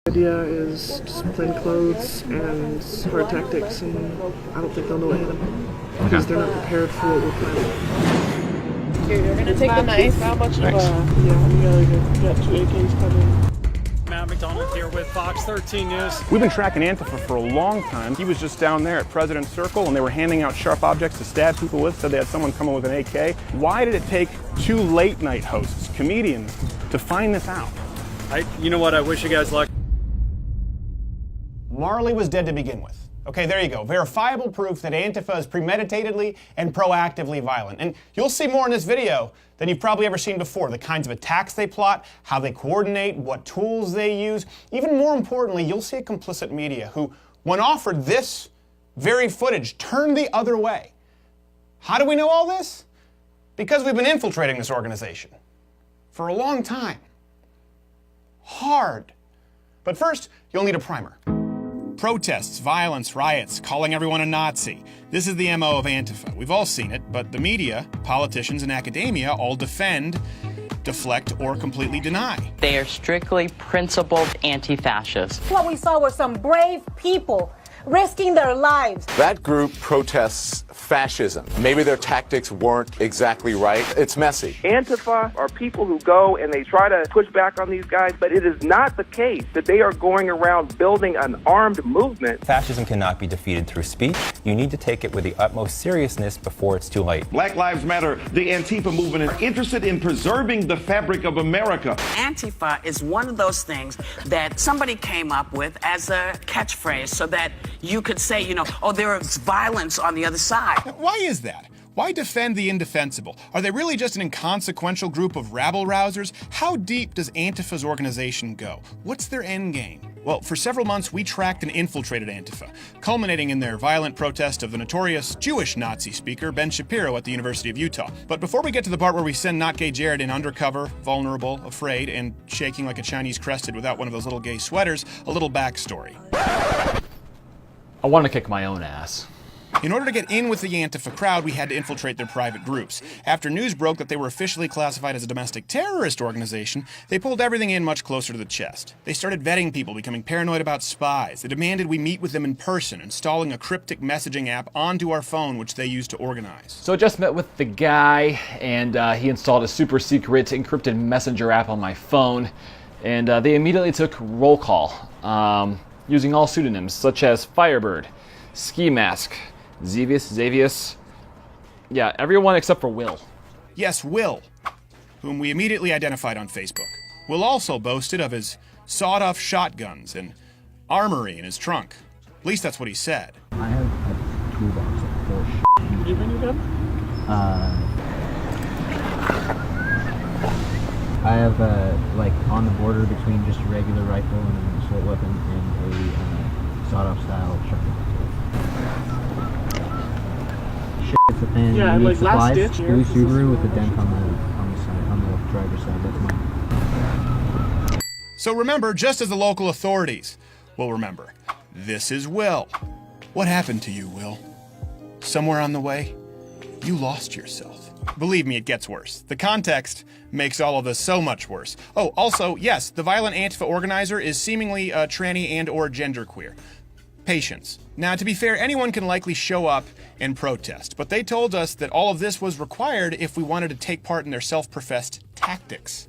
The idea is just plain clothes and hard tactics, and I don't think they'll know what hit them because they're not prepared for what we're planning. Here, you're gonna take the knife. How much of yeah, we got 2 AKs coming. Matt McDonald here with Fox 13 News. We've been tracking Antifa for a long time. He was just down there at President's Circle and they were handing out sharp objects to stab people with, said they had someone coming with an AK. Why did it take 2 late night hosts, comedians, to find this out? You know what, I wish you guys luck. Marley was dead to begin with. Okay, there you go. Verifiable proof that Antifa is premeditatedly and proactively violent. And you'll see more in this video than you've probably ever seen before. The kinds of attacks they plot, how they coordinate, what tools they use. Even more importantly, you'll see a complicit media who, when offered this very footage, turned the other way. How do we know all this? Because we've been infiltrating this organization for a long time. Hard. But first, you'll need a primer. Protests, violence, riots, calling everyone a Nazi. This is the MO of Antifa. We've all seen it, but the media, politicians, and academia all defend, deflect, or completely deny. They are strictly principled anti-fascists. What we saw were some brave people risking their lives. That group protests fascism. Maybe their tactics weren't exactly right. It's messy. Antifa are people who go and they try to push back on these guys, but it is not the case that they are going around building an armed movement. Fascism cannot be defeated through speech. You need to take it with the utmost seriousness before it's too late. Black Lives Matter, the Antifa movement, is interested in preserving the fabric of America. Antifa is one of those things that somebody came up with as a catchphrase so that you could say, you know, oh, there is violence on the other side. Why is that? Why defend the indefensible? Are they really just an inconsequential group of rabble-rousers? How deep does Antifa's organization go? What's their end game? Well, for several months, we tracked and infiltrated Antifa, culminating in their violent protest of the notorious Jewish Nazi speaker, Ben Shapiro, at the University of Utah. But before we get to the part where we send Not Gay Jared in undercover, vulnerable, afraid, and shaking like a Chinese crested without one of those little gay sweaters, a little backstory. I want to kick my own ass. In order to get in with the Antifa crowd, we had to infiltrate their private groups. After news broke that they were officially classified as a domestic terrorist organization, they pulled everything in much closer to the chest. They started vetting people, becoming paranoid about spies. They demanded we meet with them in person, installing a cryptic messaging app onto our phone, which they used to organize. So I just met with the guy, and he installed a super secret encrypted messenger app on my phone, and they immediately took roll call, using all pseudonyms such as Firebird, Ski Mask, Xavius, yeah, everyone except for Will. Yes, Will, whom we immediately identified on Facebook. Will also boasted of his sawed-off shotguns and armory in his trunk. At least that's what he said. I have a toolbox of full shit. Did you bring your gun? I have like on the border between just a regular rifle and an assault weapon and a sawed-off style shotgun. It's a pen. Yeah, like last ditch. Blue Subaru with a dent on the side, on the driver's side. That's mine. So remember, just as the local authorities will remember, this is Will. What happened to you, Will? Somewhere on the way, you lost yourself. Believe me, it gets worse. The context makes all of this so much worse. Oh, also, yes, the violent Antifa organizer is seemingly tranny and or genderqueer. Patience. Now, to be fair, anyone can likely show up and protest, but they told us that all of this was required if we wanted to take part in their self-professed tactics.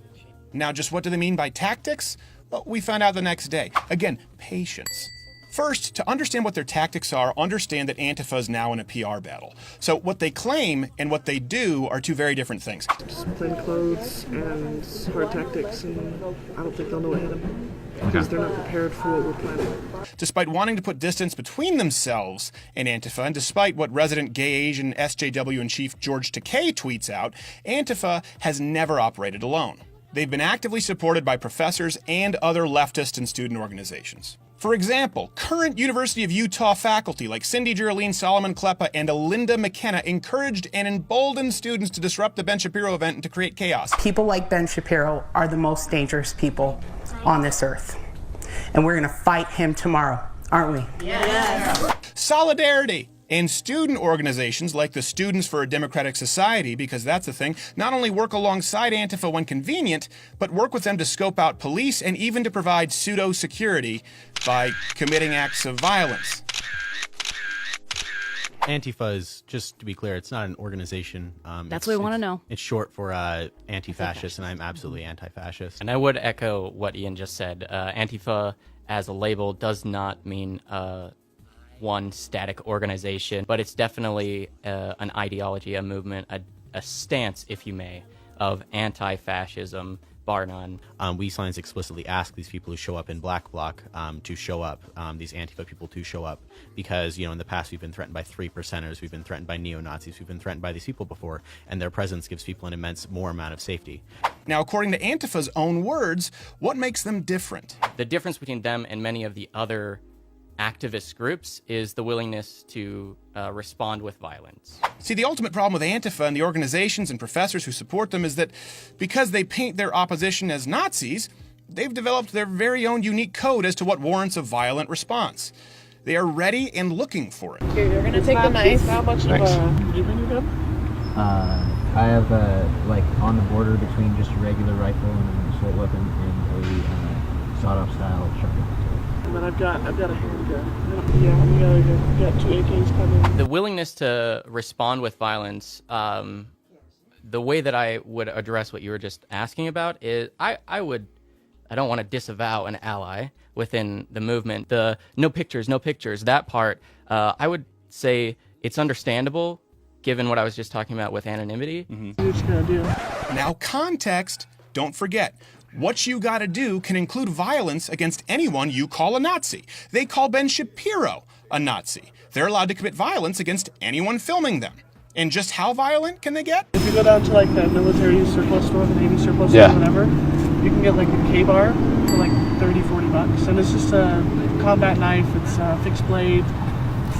Now, just what do they mean by tactics? Well, we found out the next day. Again, patience. First, to understand what their tactics are, understand that Antifa is now in a PR battle. So what they claim and what they do are two very different things. Just plain clothes and hard tactics, and I don't think they'll know what hit them because they're not prepared for what we're planning. Despite wanting to put distance between themselves and Antifa, and despite what resident gay Asian SJW in chief George Takei tweets out, Antifa has never operated alone. They've been actively supported by professors and other leftist and student organizations. For example, current University of Utah faculty like Cindy Geraldine Solomon Kleppa and Alinda McKenna encouraged and emboldened students to disrupt the Ben Shapiro event and to create chaos. People like Ben Shapiro are the most dangerous people on this earth. And we're going to fight him tomorrow, aren't we? Yes. Solidarity. And student organizations like the Students for a Democratic Society, because that's the thing, not only work alongside Antifa when convenient, but work with them to scope out police and even to provide pseudo-security by committing acts of violence. Antifa is, just to be clear, it's not an organization. That's what we want to know. It's short for anti-fascist, and I'm absolutely anti-fascist. And I would echo what Ian just said. Antifa as a label does not mean one static organization, but it's definitely an ideology, a movement, a stance, if you may, of anti-fascism, bar none. We signs explicitly ask these people who show up in Black Bloc to show up, these Antifa people to show up, because, in the past we've been threatened by 3%ers, we've been threatened by neo-Nazis, we've been threatened by these people before, and their presence gives people an immense more amount of safety. Now, according to Antifa's own words, what makes them different? The difference between them and many of the other activist groups is the willingness to respond with violence. See, the ultimate problem with Antifa and the organizations and professors who support them is that because they paint their opposition as Nazis, they've developed their very own unique code as to what warrants a violent response. They are ready and looking for it. Okay, you're gonna take the knife. How much of you bring your gun? I have like on the border between just a regular rifle and an assault weapon and a sawed-off style shotgun. And then I've got a handgun. Yeah, we got 2 AKs coming. The willingness to respond with violence, the way that I would address what you were just asking about is I don't want to disavow an ally within the movement. The no pictures, that part, I would say it's understandable given what I was just talking about with anonymity. You're just gonna do. Now, context, don't forget. What you gotta do can include violence against anyone you call a Nazi. They call Ben Shapiro a Nazi. They're allowed to commit violence against anyone filming them. And just how violent can they get? If you go down to like the military surplus store, the Navy surplus store, whatever, you can get like a K-bar for like $30-40. And it's just a combat knife. It's a fixed blade,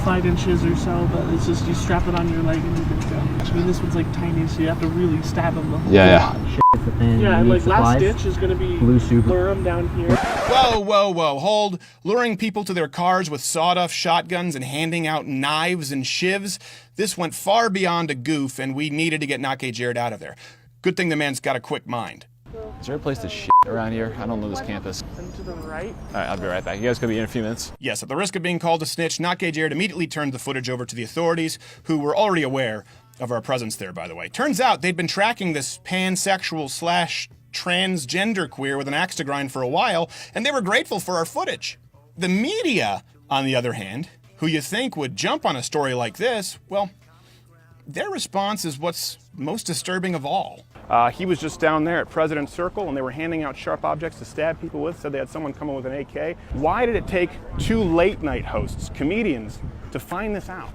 5 inches or so, but it's just you strap it on your leg and you're good to go. I mean, this one's like tiny, so you have to really stab them the whole time. Yeah, and like last ditch is gonna be lure them down here. Whoa, hold. Luring people to their cars with sawed-off shotguns and handing out knives and shivs. This went far beyond a goof, and we needed to get Nake Jared out of there. Good thing the man's got a quick mind. Is there a place to shit around here? I don't know this campus. And to the right. All right, I'll be right back. You guys could be in a few minutes. Yes, at the risk of being called a snitch, Nake Jared immediately turned the footage over to the authorities, who were already aware of our presence there, by the way. Turns out they'd been tracking this pansexual / transgender queer with an axe to grind for a while, and they were grateful for our footage. The media, on the other hand, who you think would jump on a story like this, well, their response is what's most disturbing of all. He was just down there at President Circle, and they were handing out sharp objects to stab people with, said they had someone coming with an AK. Why did it take 2 late-night hosts, comedians, to find this out?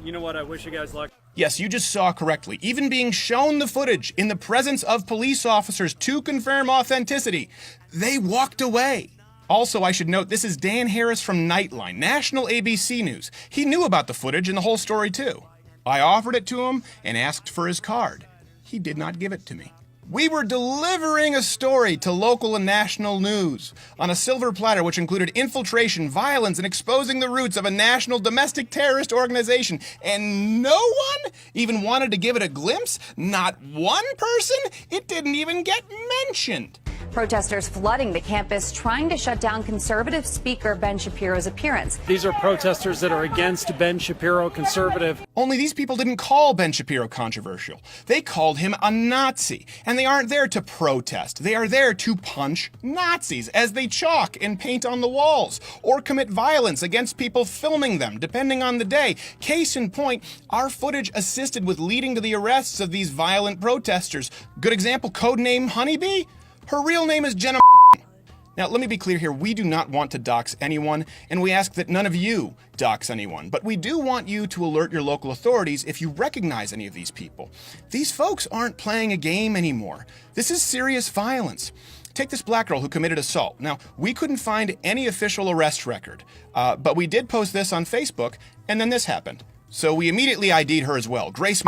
You know what? I wish you guys luck. Yes, you just saw correctly. Even being shown the footage in the presence of police officers to confirm authenticity, they walked away. Also, I should note, this is Dan Harris from Nightline, national ABC News. He knew about the footage and the whole story, too. I offered it to him and asked for his card. He did not give it to me. We were delivering a story to local and national news on a silver platter which included infiltration, violence, and exposing the roots of a national domestic terrorist organization. And no one even wanted to give it a glimpse. Not one person. It didn't even get mentioned. Protesters flooding the campus trying to shut down conservative speaker Ben Shapiro's appearance. These are protesters that are against Ben Shapiro, conservative. Only these people didn't call Ben Shapiro controversial. They called him a Nazi. And they aren't there to protest. They are there to punch Nazis as they chalk and paint on the walls or commit violence against people filming them, depending on the day. Case in point, our footage assisted with leading to the arrests of these violent protesters. Good example, codename Honeybee? Her real name is Jenna. Now, let me be clear here. We do not want to dox anyone, and we ask that none of you dox anyone. But we do want you to alert your local authorities if you recognize any of these people. These folks aren't playing a game anymore. This is serious violence. Take this black girl who committed assault. Now, we couldn't find any official arrest record, but we did post this on Facebook, and then this happened. So we immediately ID'd her as well. Grace.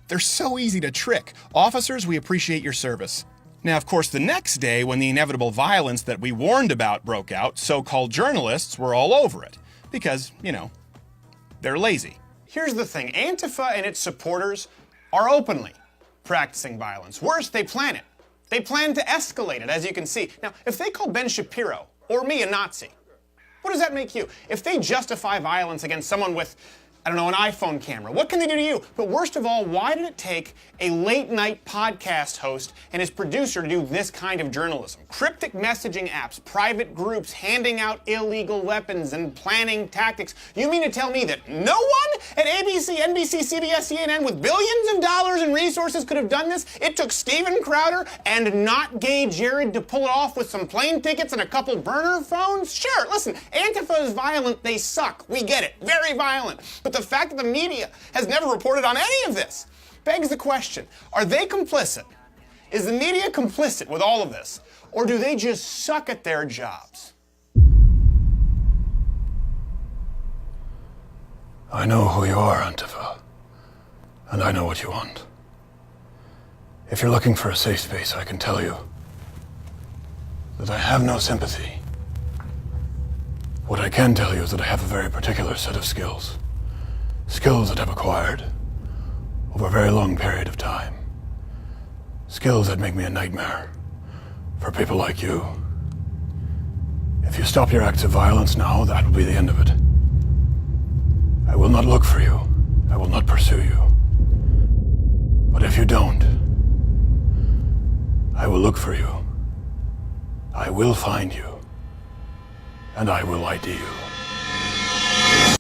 They're so easy to trick. Officers, we appreciate your service. Now, of course, the next day, when the inevitable violence that we warned about broke out, so-called journalists were all over it. Because, they're lazy. Here's the thing, Antifa and its supporters are openly practicing violence. Worse, they plan it. They plan to escalate it, as you can see. Now, if they call Ben Shapiro or me a Nazi, what does that make you? If they justify violence against someone with, I don't know, an iPhone camera, what can they do to you? But worst of all, why did it take a late-night podcast host and his producer to do this kind of journalism? Cryptic messaging apps, private groups handing out illegal weapons and planning tactics. You mean to tell me that no one at ABC, NBC, CBS, CNN with billions of dollars in resources could have done this? It took Steven Crowder and not gay Jared to pull it off with some plane tickets and a couple burner phones? Sure, listen, Antifa is violent, they suck. We get it, very violent. But the fact that the media has never reported on any of this begs the question, are they complicit? Is the media complicit with all of this? Or do they just suck at their jobs? I know who you are, Antifa. And I know what you want. If you're looking for a safe space, I can tell you that I have no sympathy. What I can tell you is that I have a very particular set of skills. Skills that I've acquired over a very long period of time. Skills that make me a nightmare for people like you. If you stop your acts of violence now, that will be the end of it. I will not look for you. I will not pursue you. But if you don't, I will look for you. I will find you. And I will ID you.